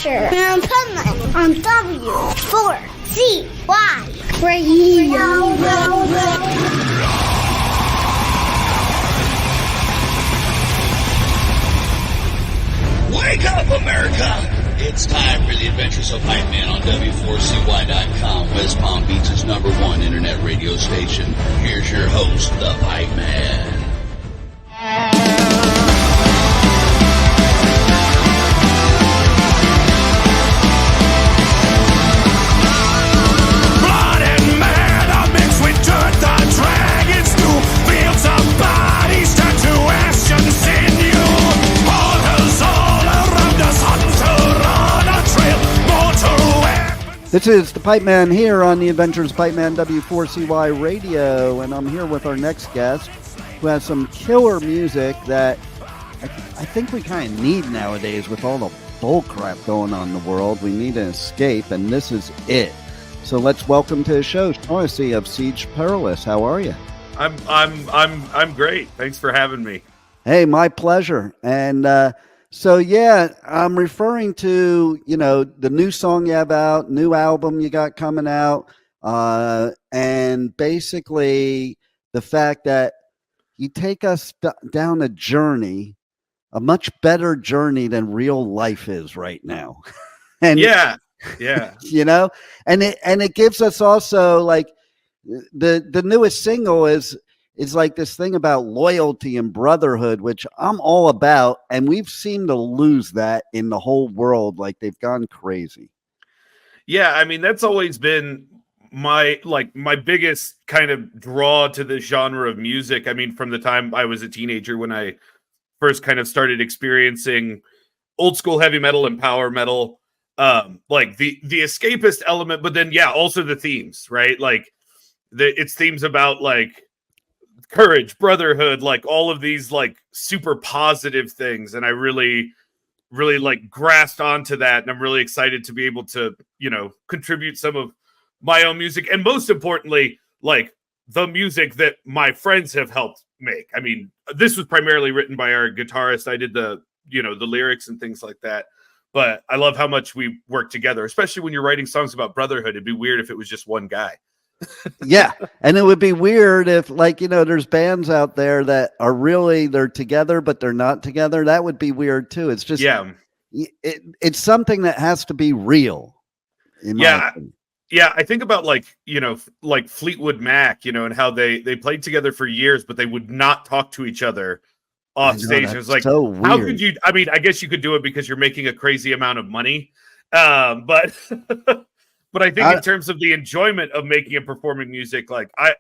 adventure in Pipeman on W4CY Radio. Wake up, America! It's time for the Adventures of Pipeman on W4CY.com, West Palm Beach's #1 internet radio station. Here's your host, the Pipeman. Blood and mad are mixed with dirt. The dragons do fields of bodies turn to ash and sinew. Portals all around us, hunter on a trail. Mortal weapons. This is the Pipeman here on the Adventures of Pipeman W4CY Radio, and I'm here with our next guest who has some killer music that I think we kind of need nowadays with all the bull crap going on in the world. We need an escape, and this is it. So let's welcome to the show, Shaughnessy of Siege Perilous. How are you? I'm great. Thanks for having me. Hey, my pleasure. And so yeah, I'm referring to, the new song you have out, new album you got coming out, and basically the fact that you take us down a journey, a much better journey than real life is right now. And Yeah. and it gives us also like the newest single is like this thing about loyalty and brotherhood, which I'm all about, and we've seemed to lose that in the whole world. Like they've gone crazy. Yeah, I mean, that's always been my biggest kind of draw to this genre of music. I mean, from the time I was a teenager when I first kind of started experiencing old school heavy metal and power metal, like the escapist element, but then also the themes, right? Like it's themes about like courage, brotherhood, like all of these like super positive things, and I really like grasped onto that, and I'm really excited to be able to contribute some of my own music, and most importantly, like the music that my friends have helped make. I mean, this was primarily written by our guitarist. I did the lyrics and things like that, but I love how much we work together, especially when you're writing songs about brotherhood. It'd be weird if it was just one guy. Yeah, and it would be weird if there's bands out there that are really, they're together but they're not together. That would be weird too. It's just it's something that has to be real. I think about like Fleetwood Mac, and how they played together for years, but they would not talk to each other off stage. It was like, so weird. How could you? I mean, I guess you could do it because you're making a crazy amount of money, but but I think in terms of the enjoyment of making and performing music, like I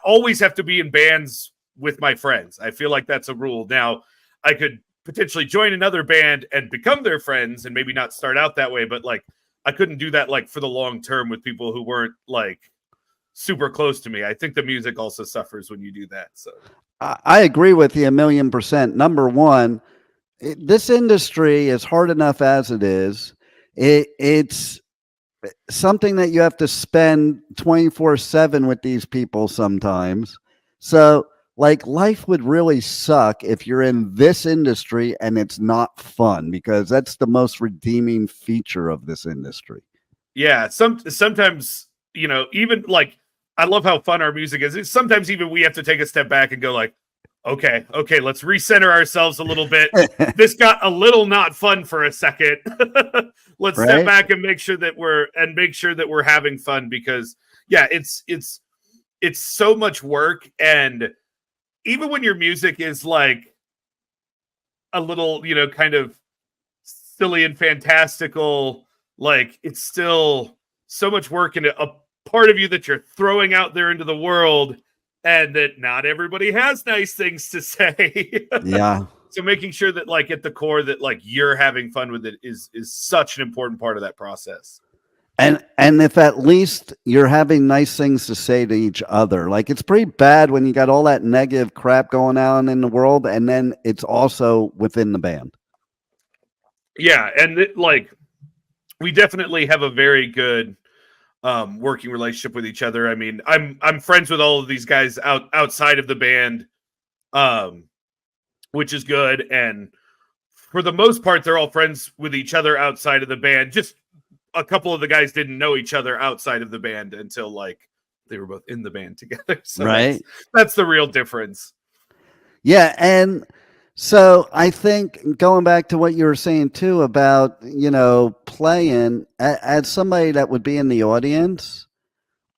always have to be in bands with my friends. I feel like that's a rule. Now, I could potentially join another band and become their friends, and maybe not start out that way, but like I couldn't do that like for the long term with people who weren't like super close to me. I think the music also suffers when you do that. So I agree with you 1,000,000%. Number one, this industry is hard enough as it is. It's something that you have to spend 24/7 with these people sometimes. So like life would really suck if you're in this industry and it's not fun, because that's the most redeeming feature of this industry. Yeah. Sometimes, even like, I love how fun our music is. Sometimes even we have to take a step back and go like, okay, let's recenter ourselves a little bit. This got a little not fun for a second. Let's step back and make sure that we're having fun, because it's so much work. And even when your music is like a little, kind of silly and fantastical, like it's still so much work and a part of you that you're throwing out there into the world, and that not everybody has nice things to say. Yeah. So making sure that like at the core that like you're having fun with it is such an important part of that process. And if at least you're having nice things to say to each other, like it's pretty bad when you got all that negative crap going on in the world, and then it's also within the band. Yeah, and like we definitely have a very good working relationship with each other. I mean, I'm friends with all of these guys outside of the band, which is good. And for the most part, they're all friends with each other outside of the band. Just a couple of the guys didn't know each other outside of the band until like they were both in the band together. So right. That's the real difference. Yeah. And so I think going back to what you were saying too about, playing as somebody that would be in the audience,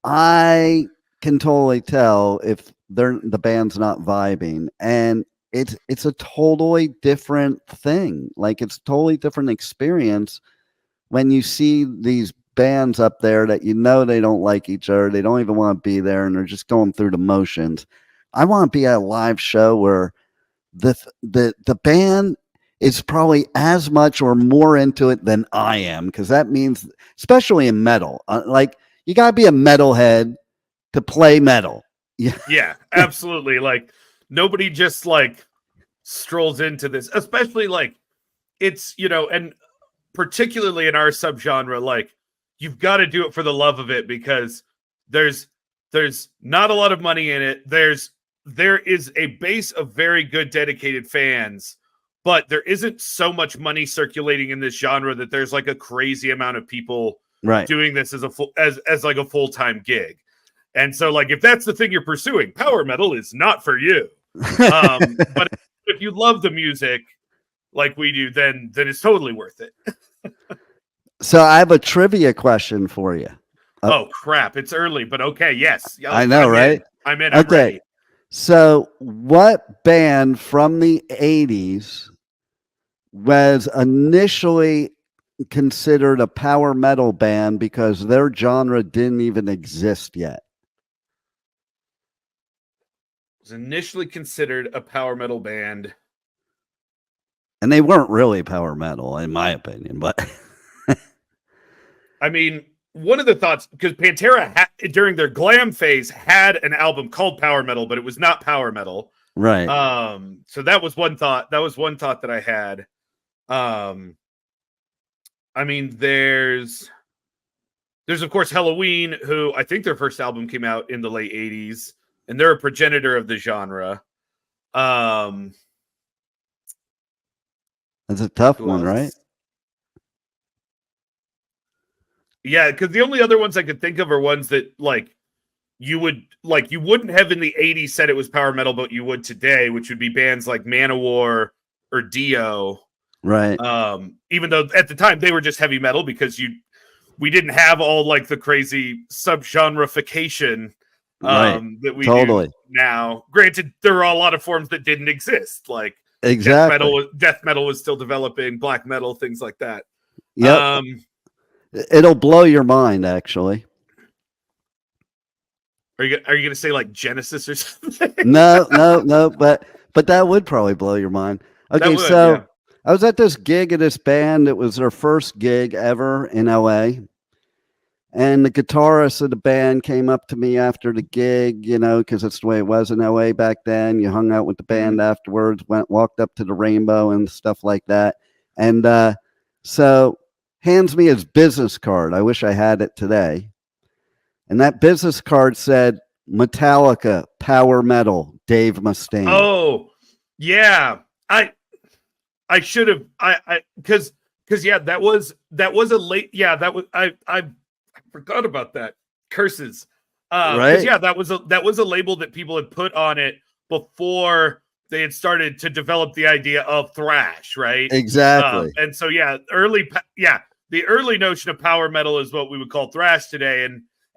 I can totally tell if the band's not vibing, and it's a totally different thing. Like it's a totally different experience when you see these bands up there that they don't like each other, they don't even want to be there, and they're just going through the motions. I want to be at a live show where the band is probably as much or more into it than I am, because that means, especially in metal, like you got to be a metalhead to play metal. Yeah, absolutely. Like nobody just like strolls into this, especially like it's, and particularly in our subgenre, like you've got to do it for the love of it, because there's not a lot of money in it. There is a base of very good dedicated fans, but there isn't so much money circulating in this genre that there's like a crazy amount of people doing this as like a full-time gig. And so like if that's the thing you're pursuing, power metal is not for you. But if you love the music like we do, then it's totally worth it. So I have a trivia question for you. Oh crap, it's early, but okay, yes. I know, right? I'm in. I'm ready. So what band from the 80s was initially considered a power metal band because their genre didn't even exist yet? Was initially considered a power metal band. And they weren't really power metal, in my opinion, but I mean, one of the thoughts, because Pantera during their glam phase had an album called Power Metal, but it was not power metal. Right. So that was one thought. That was one thought that I had. I mean, there's of course Halloween, who I think their first album came out in the late 80s, and they're a progenitor of the genre. That's a tough one, right? Yeah, because the only other ones I could think of are ones that you wouldn't have in the 80s said it was power metal, but you would today, which would be bands like Manowar or Dio. Right. Even though at the time they were just heavy metal, because we didn't have all like the crazy subgenreification that we do now. Granted, there are a lot of forms that didn't exist, like exactly. Death metal was still developing, black metal, things like that. Yep. It'll blow your mind, actually. Are you going to say like Genesis or something? No, but that would probably blow your mind. Okay, I was at this gig of this band. It was their first gig ever in LA. And the guitarist of the band came up to me after the gig, because that's the way it was in LA back then. You hung out with the band afterwards, walked up to the Rainbow and stuff like that. And so hands me his business card. I wish I had it today. And that business card said Metallica, power metal, Dave Mustaine. Oh, yeah. I should have, because yeah, that was a late, yeah, that was, I forgot about that. Curses. Right. Yeah, that was a label that people had put on it before they had started to develop the idea of thrash, right? Exactly. And so, yeah, the early notion of power metal is what we would call thrash today.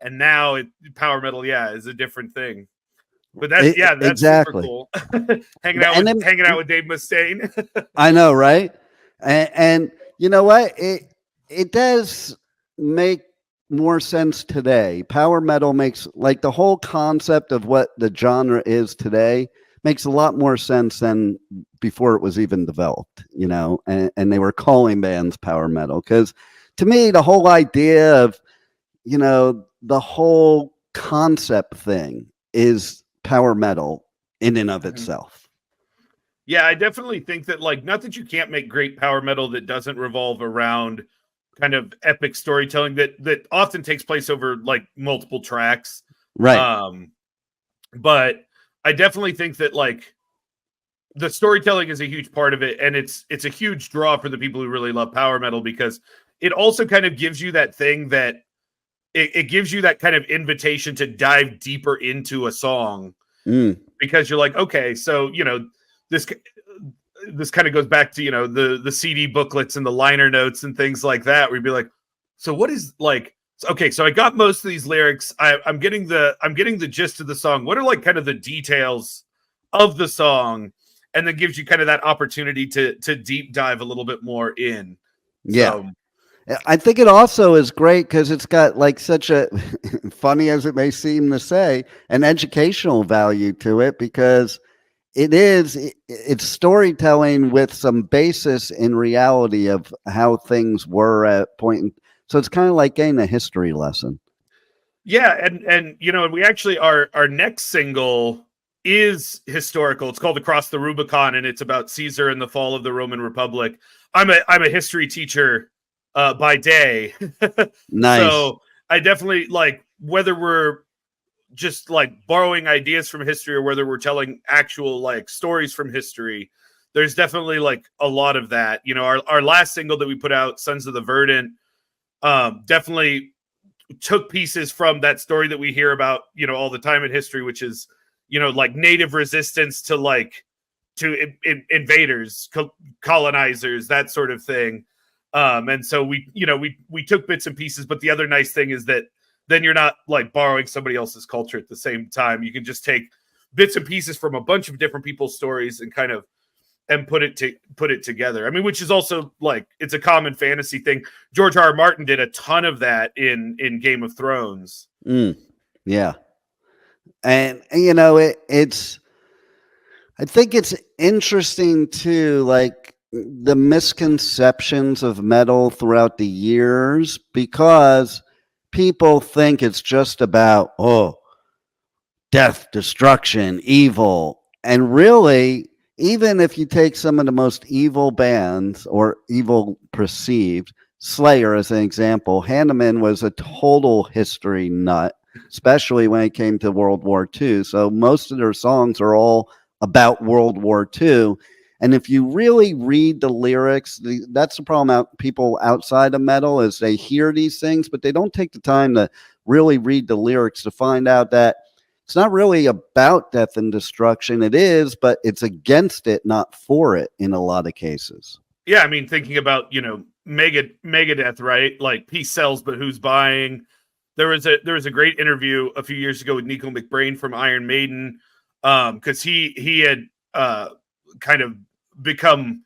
And now power metal, is a different thing. But that's exactly super cool. hanging out with Dave Mustaine. I know, right? And you know what? It does make more sense today. Power metal makes, like, the whole concept of what the genre is today makes a lot more sense than before it was even developed, and they were calling bands power metal. Because to me, the whole idea of, the whole concept thing is power metal in and of itself. Yeah, I definitely think that, like, not that you can't make great power metal that doesn't revolve around kind of epic storytelling that often takes place over like multiple tracks. Right. But I definitely think that, like, the storytelling is a huge part of it, and it's a huge draw for the people who really love power metal, because it also kind of gives you that thing that it gives you that kind of invitation to dive deeper into a song, because you're like, okay, so this kind of goes back to the CD booklets and the liner notes and things like that, where you'd be like, so what is like, okay, so I got most of these lyrics, I'm getting the gist of the song, what are like kind of the details of the song, and then gives you kind of that opportunity to deep dive a little bit more in. Yeah. So, I think it also is great because it's got like such a funny as it may seem to say, an educational value to it, because it's storytelling with some basis in reality of how things were at point. So it's kind of like getting a history lesson. Yeah. And we actually, our next single is historical. It's called Across the Rubicon, and it's about Caesar and the fall of the Roman Republic. I'm a history teacher by day. Nice. So I definitely like, whether we're just like borrowing ideas from history or whether we're telling actual like stories from history, there's definitely like a lot of that. Our last single that we put out, Sons of the Verdant, definitely took pieces from that story that we hear about, all the time in history, which is, like native resistance to invaders, colonizers, that sort of thing. And so we took bits and pieces, but the other nice thing is that then you're not like borrowing somebody else's culture at the same time. You can just take bits and pieces from a bunch of different people's stories and put it together. I mean, which is also like, it's a common fantasy thing. George R.R. Martin did a ton of that in Game of Thrones. Yeah. And it's I think it's interesting too, like the misconceptions of metal throughout the years, because people think it's just about, death, destruction, evil. And really, even if you take some of the most evil bands, or evil perceived, Slayer as an example, Hanneman was a total history nut, especially when it came to World War II. So most of their songs are all about World War II. And if you really read the lyrics, that's the problem out people outside of metal, is they hear these things, but they don't take the time to really read the lyrics to find out that it's not really about death and destruction. It is, but it's against it, not for it in a lot of cases. Yeah, I mean, thinking about, Megadeth, right? Like, peace sells, but who's buying? There was a great interview a few years ago with Nico McBrain from Iron Maiden, because he had kind of become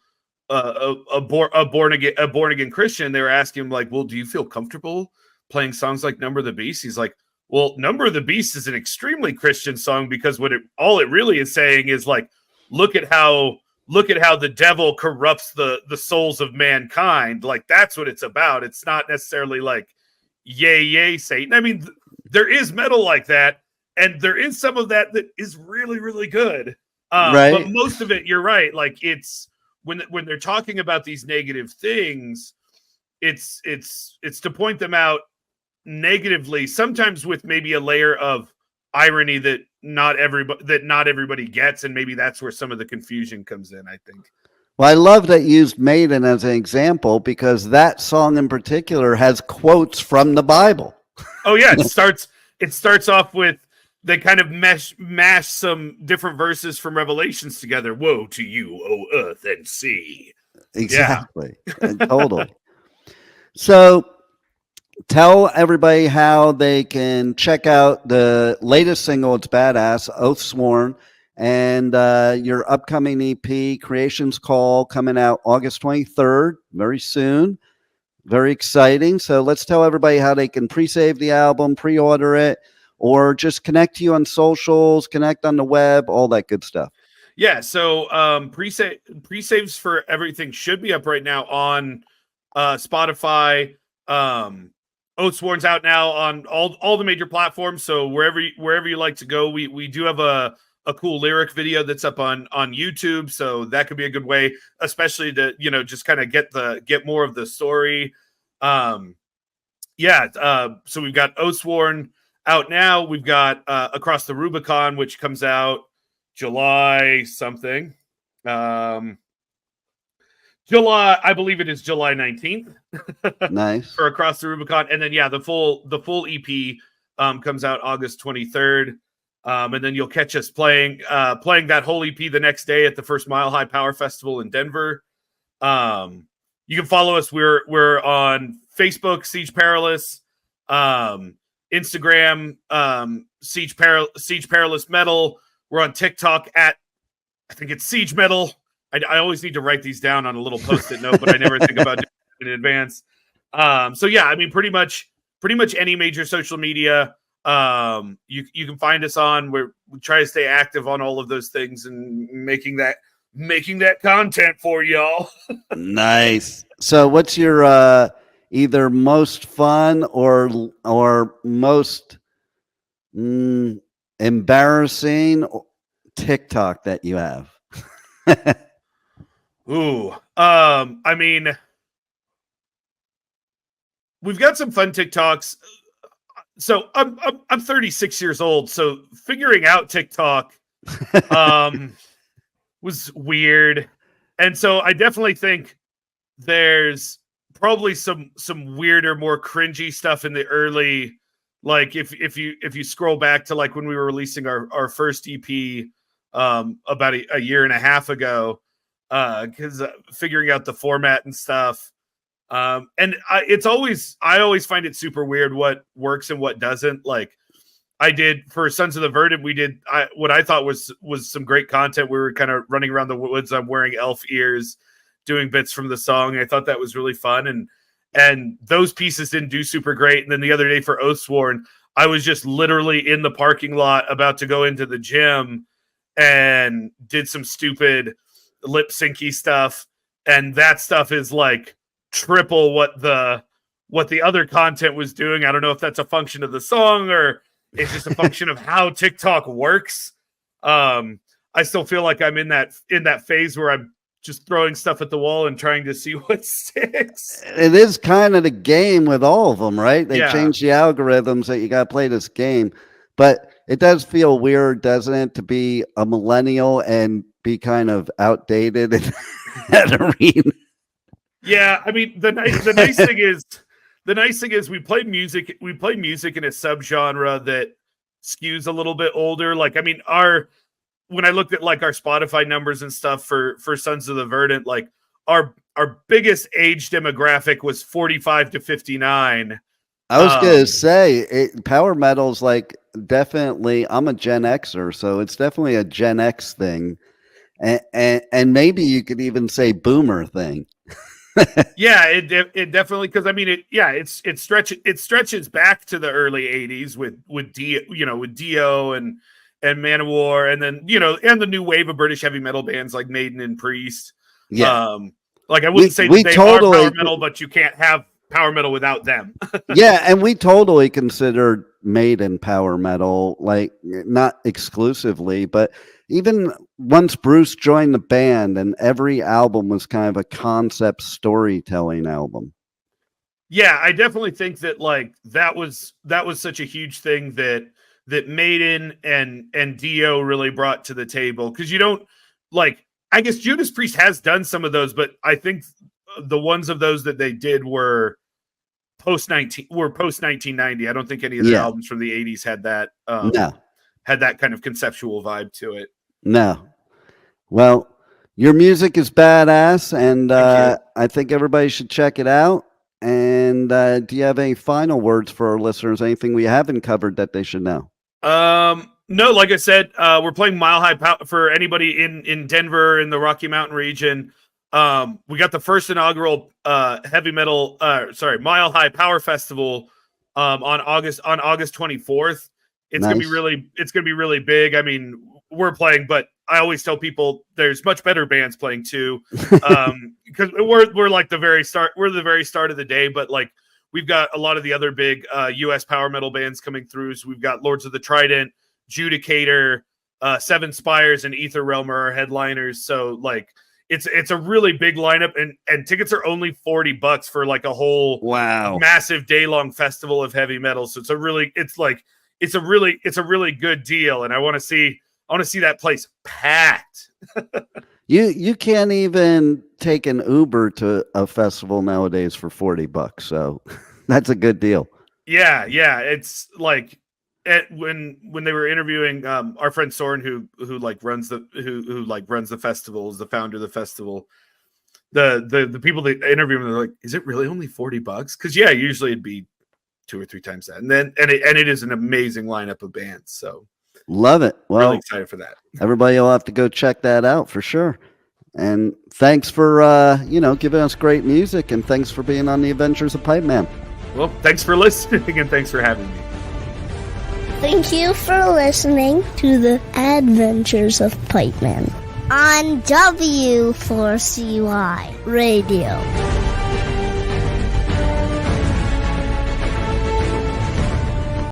a born again Christian. They were asking him like, well, do you feel comfortable playing songs like Number of the Beast? He's like, well, Number of the Beast is an extremely Christian song, because all it really is saying is like, look at how the devil corrupts the souls of mankind. Like, that's what it's about. It's not necessarily like, yay, Satan. I mean, there is metal like that, and there is some of that is really, really good. Right. But most of it, you're right. Like, it's when they're talking about these negative things, it's to point them out negatively, sometimes with maybe a layer of irony that not everybody gets, and maybe that's where some of the confusion comes in, I think. Well, I love that you used Maiden as an example, because that song in particular has quotes from the Bible. Oh yeah, it starts off with, they kind of mash some different verses from Revelations together. Woe to you, O earth and sea. Exactly. Yeah. Total. So tell everybody how they can check out the latest single. It's badass, Oathsworn, and your upcoming EP, Creation's Call, coming out August 23rd, very soon. Very exciting. So let's tell everybody how they can pre-save the album, pre-order it, or just connect to you on socials, connect on the web, all that good stuff. Yeah, so pre-saves for everything should be up right now on Spotify. Oathsworn's out now on all the major platforms, so wherever you like to go. We do have a cool lyric video that's up on YouTube, so that could be a good way, especially to just kind of get more of the story. So we've got Oathsworn out now. We've got Across the Rubicon, which comes out July something. July, I believe it is July 19th. Nice. For Across the Rubicon. And then, yeah, the full EP comes out August 23rd. And then you'll catch us playing that whole EP the next day at the first Mile High Power Festival in Denver. You can follow us. We're on Facebook, Siege Perilous, Instagram, Siege Perilous Metal. We're on TikTok at, I think it's Siege Metal. I always need to write these down on a little Post-it note, but I never think about doing it in advance. So yeah, I mean, pretty much any major social media, you can find us on. We try to stay active on all of those things and making that content for y'all. Nice. So what's your either most fun or most embarrassing TikTok that you have? Ooh. I mean, we've got some fun TikToks. So I'm 36 years old, so figuring out TikTok was weird. And so I definitely think there's probably some weirder, more cringy stuff in the early, like if you scroll back to like when we were releasing our first EP about a year and a half ago, because figuring out the format and stuff. And I always find it super weird what works and what doesn't. Like I did for Sons of the Verdant, we did what I thought was some great content. We were kind of running around the woods. I'm wearing elf ears, doing bits from the song. I thought that was really fun. And those pieces didn't do super great. And then the other day for Oathsworn, I was just literally in the parking lot about to go into the gym and did some stupid lip syncy stuff. And that stuff is like triple what the other content was doing. I don't know if that's a function of the song or it's just a function of how TikTok works. I still feel like I'm in that phase where I'm just throwing stuff at the wall and trying to see what sticks. It is kind of the game with all of them, right? They Yeah. change the algorithms that you got to play this game. But it does feel weird, doesn't it, to be a millennial and be kind of outdated in that arena? Yeah, I mean the nice thing is we play music in a subgenre that skews a little bit older. Like I mean when I looked at like our Spotify numbers and stuff for Sons of the Verdant, like our biggest age demographic was 45 to 59. I was gonna say power metal's like definitely. I'm a Gen Xer, so it's definitely a Gen X thing, and maybe you could even say boomer thing. Yeah, it definitely, because I mean it stretches back to the early 80s with Dio and Manowar, and then and the new wave of British heavy metal bands like Maiden and Priest. Yeah, like I wouldn't say we that they totally are power metal, but you can't have power metal without them. Yeah, and we totally considered Maiden power metal, like not exclusively, but even once Bruce joined the band, and every album was kind of a concept storytelling album. Yeah, I definitely think that like that was such a huge thing that Maiden and Dio really brought to the table, because you don't like. I guess Judas Priest has done some of those, but I think the ones of those that they did were post 1990. I don't think any of their albums from the 80s had that had that kind of conceptual vibe to it. No. Well, your music is badass, and I think everybody should check it out. And do you have any final words for our listeners? Anything we haven't covered that they should know? No, like I said, we're playing Mile High for anybody in Denver in the Rocky Mountain region. We got the first inaugural Mile High Power Festival on August 24th. It's Nice. gonna be really big. I mean, we're playing, but I always tell people there's much better bands playing too. Because we're like the very start of the day, but like we've got a lot of the other big US power metal bands coming through. So we've got Lords of the Trident, Judicator, Seven Spires, and Ether Realm are our headliners. So like it's a really big lineup, and tickets are only $40 for like a whole massive day-long festival of heavy metal. So it's a really good deal, and I want to see that place packed. You can't even take an Uber to a festival nowadays for $40. So that's a good deal. Yeah. It's like when they were interviewing our friend Soren, who runs the festivals, the founder of the festival. The people that interview him, they're like, "Is it really only $40?" Because usually it'd be 2 or 3 times that, and it is an amazing lineup of bands. So love it. Well, really excited for that. Everybody will have to go check that out for sure. And thanks for giving us great music, and thanks for being on the Adventures of Pipeman. Well, thanks for listening, and thanks for having me. Thank you for listening to the Adventures of Pipeman on W4CY Radio.